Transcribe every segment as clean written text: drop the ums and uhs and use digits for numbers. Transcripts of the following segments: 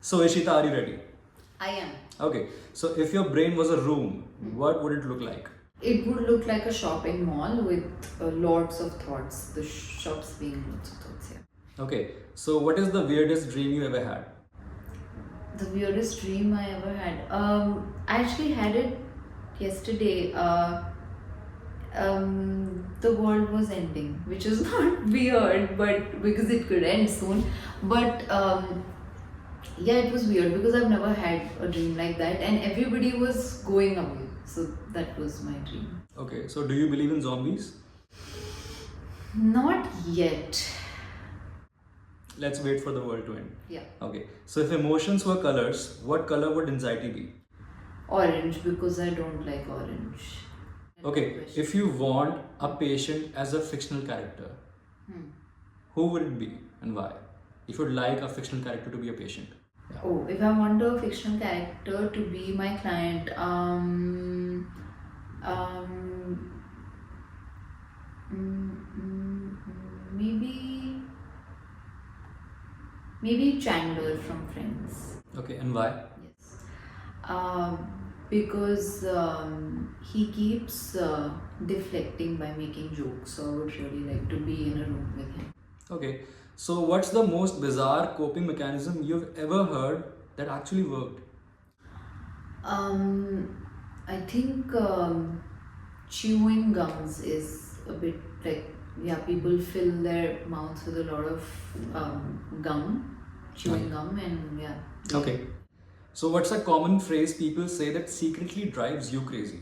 So Ishita, are you ready? I am. Okay. So if your brain was a room, what would it look like? It would look like a shopping mall with lots of thoughts. The shops being lots of thoughts. Yeah. Okay. So what is the weirdest dream you ever had? The weirdest dream I ever had. I actually had it yesterday. The world was ending, which is not weird, but because it could end soon. But yeah, it was weird because I've never had a dream like that, and everybody was going away. So that was my dream. Okay. So do you believe in zombies? Not yet. Let's wait for the world to end. Yeah. Okay. So if emotions were colors, what color would anxiety be? Orange, because I don't like orange. Okay. If you want a patient as a fictional character, who would it be and why? If you'd like a fictional character to be a patient. Yeah. Oh, if I want a fictional character to be my client, maybe Chandler from Friends. Okay. And why? Yes. Because he keeps deflecting by making jokes, so I would really like to be in a room with him. Okay. So what's the most bizarre coping mechanism you've ever heard that actually worked? I think chewing gums is a bit like, yeah, people fill their mouths with a lot of chewing gum, and yeah. Okay. So what's a common phrase people say that secretly drives you crazy?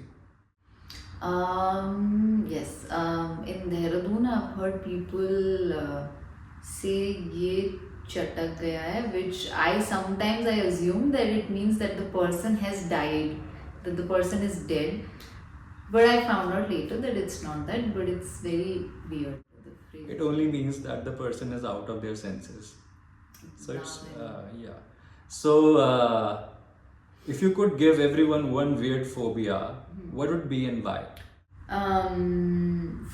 Yes. In Dehradun, I've heard people say ye chatak gaya hai, which I sometimes I assume that it means that the person has died, that the person is dead. But I found out later that it's not that, but it's very weird. The phrase. It only means that the person is out of their senses. So it's Damn. yeah. So if you could give everyone one weird phobia, what would be and why?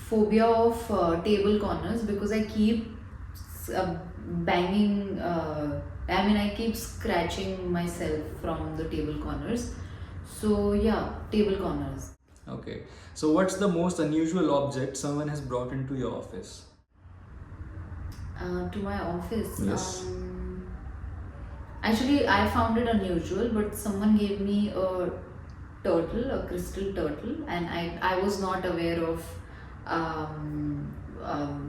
Phobia of table corners, because I keep banging. I keep scratching myself from the table corners. So yeah, table corners. Okay. So what's the most unusual object someone has brought into your office? To my office. Yes. Actually, I found it unusual, but someone gave me a turtle, a crystal turtle, and I was not aware of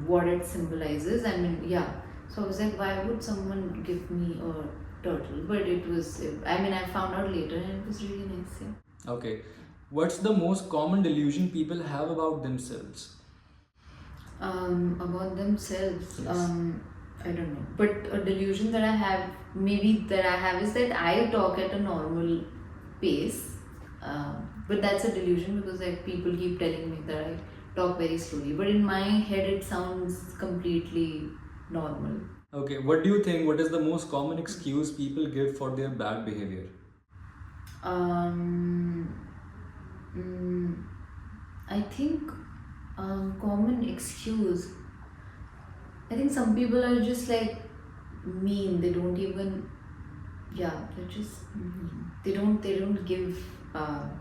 what it symbolizes. I mean, yeah. So I was like, why would someone give me a turtle? But it was, I found out later, and it was really nice. Yeah. Okay. What's the most common delusion people have about themselves? About themselves. Yes. I don't know, but a delusion that I have is that I talk at a normal pace. But that's a delusion because like people keep telling me that I talk very slowly. But in my head, it sounds completely normal. Okay. What do you think? What is the most common excuse people give for their bad behavior? Um, I think common excuse. I think some people are just like mean. They don't even. Yeah, they're just mean. They don't give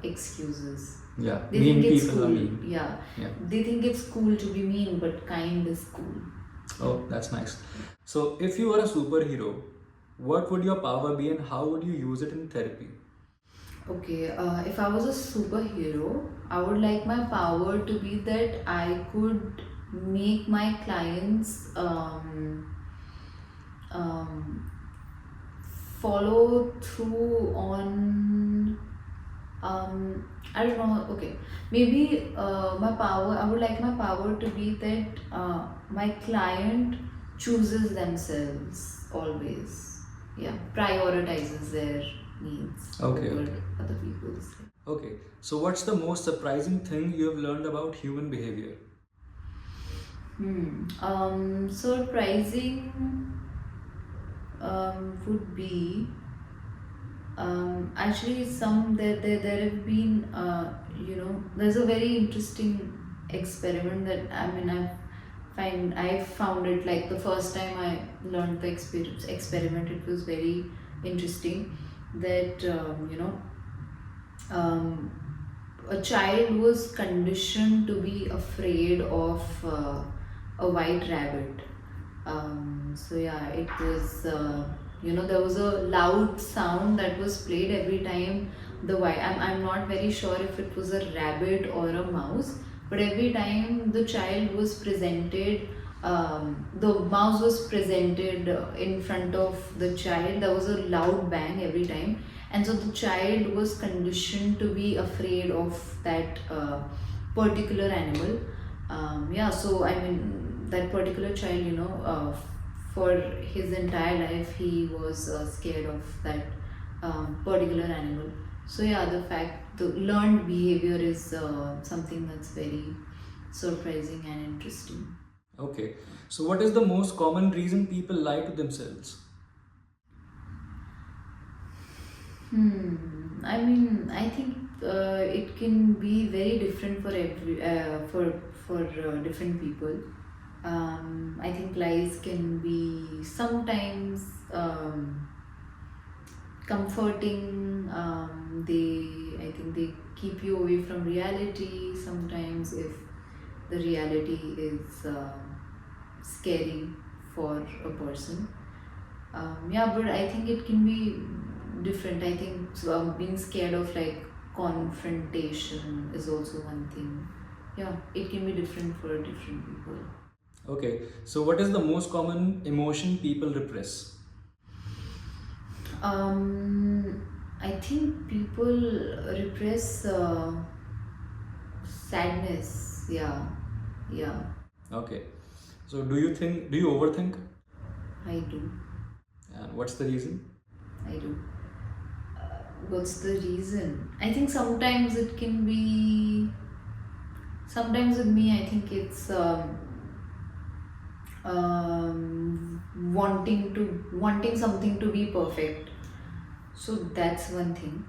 excuses. Yeah. They Mean think it's people are cool. mean. Yeah. Yeah. They think it's cool to be mean, but kind is cool. Oh, that's nice. So, if you were a superhero, what would your power be and how would you use it in therapy? Okay, if I was a superhero, I would like my power to be that I could make my clients follow through on I don't know. Okay, maybe my power. I would like my power to be that my client chooses themselves always. Yeah, prioritizes their needs Okay, over okay. other people's. Okay, so what's the most surprising thing you have learned about human behavior? Surprising would be actually there have been there's a very interesting experiment that I found it like the first time I learned the experiment, it was very interesting that um, a child was conditioned to be afraid of a white rabbit. So yeah, it was there was a loud sound that was played every time the white. I'm not very sure if it was a rabbit or a mouse, but every time the child was presented, the mouse was presented in front of the child. There was a loud bang every time, and so the child was conditioned to be afraid of that particular animal. Yeah, so I mean that particular child, for his entire life he was scared of that particular animal. So yeah, the learned behavior is something that's very surprising and interesting. Okay, so what is the most common reason people lie to themselves? I mean, I think it can be very different for different people. I think lies can be sometimes comforting. I think they keep you away from reality. Sometimes, if the reality is scary for a person. Yeah, but I think it can be different. I think so, being scared of like confrontation is also one thing. Yeah, it can be different for different people. Okay, so what is the most common emotion people repress? I think people repress sadness. Yeah, yeah, Okay, so do you overthink? I do. And what's the reason? I do. What's the reason? I think sometimes it can be. Sometimes with me, I think it's wanting something to be perfect. So that's one thing.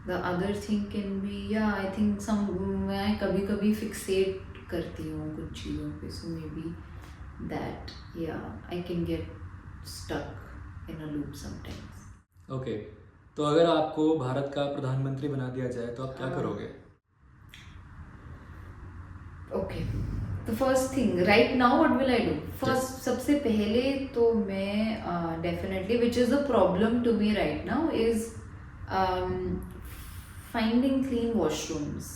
The other thing can be, yeah, I think मैं कभी कभी fixate करती हूँ कुछ चीज़ों पे. So maybe that, yeah, I can get stuck in a loop sometimes. Okay, तो अगर आपको भारत का प्रधानमंत्री बना दिया जाए तो आप क्या करोगे? Okay, the first thing right now, what will I do? First, सबसे पहले तो मैं definitely, which is a problem to me right now, is finding clean washrooms,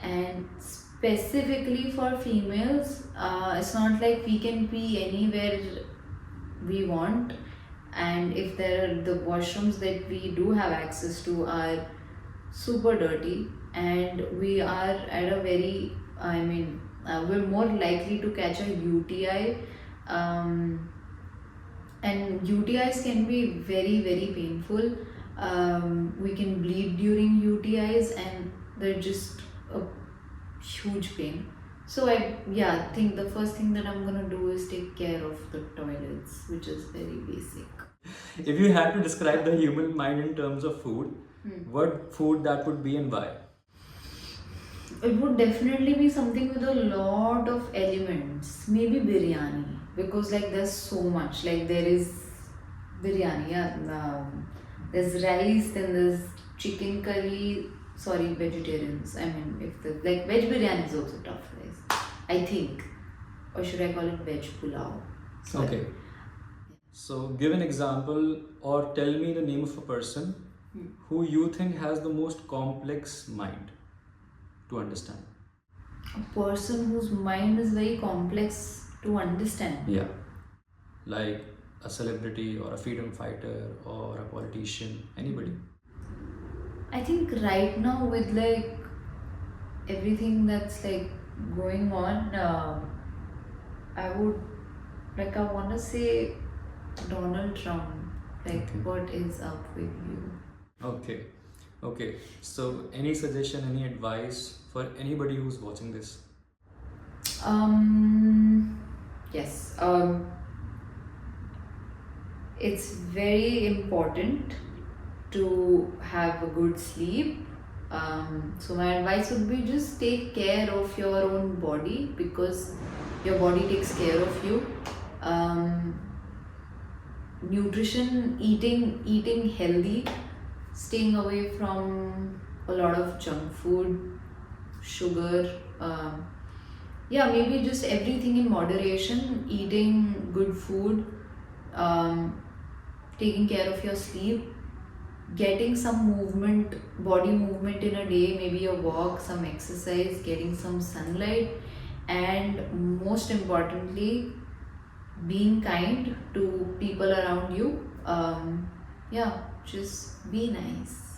and specifically for females. It's not like we can pee anywhere we want, and if the washrooms that we do have access to are super dirty, and we are at a very, we're more likely to catch a UTI, and UTIs can be very very painful. We can bleed during UTIs, and they're just a huge pain. So I think the first thing that I'm gonna do is take care of the toilets, which is very basic. If you had to describe the human mind in terms of food, what food that would be and why? It would definitely be something with a lot of elements. Maybe biryani, because like there's so much. Like there is biryani, yeah. There's rice, then there's chicken curry. Sorry, vegetarians. I mean, if the like veg biryani is also tough, guys. I think, or should I call it veg pulao? Sorry. Okay. So give an example or tell me the name of a person who you think has the most complex mind to understand. A person whose mind is very complex to understand. Yeah. Like a celebrity or a freedom fighter or a politician, anybody. I think right now with like everything that's like going on, I want to say Donald Trump. Like, Okay. what is up with you? Okay. Okay. So any suggestion, any advice for anybody who's watching this? Yes. It's very important to have a good sleep. So my advice would be just take care of your own body, because your body takes care of you. nutrition, eating healthy, staying away from a lot of junk food, sugar. Yeah, maybe just everything in moderation, eating good food, um, taking care of your sleep, getting some movement, body movement in a day, maybe a walk, some exercise, getting some sunlight, and most importantly, being kind to people around you. Yeah, just be nice.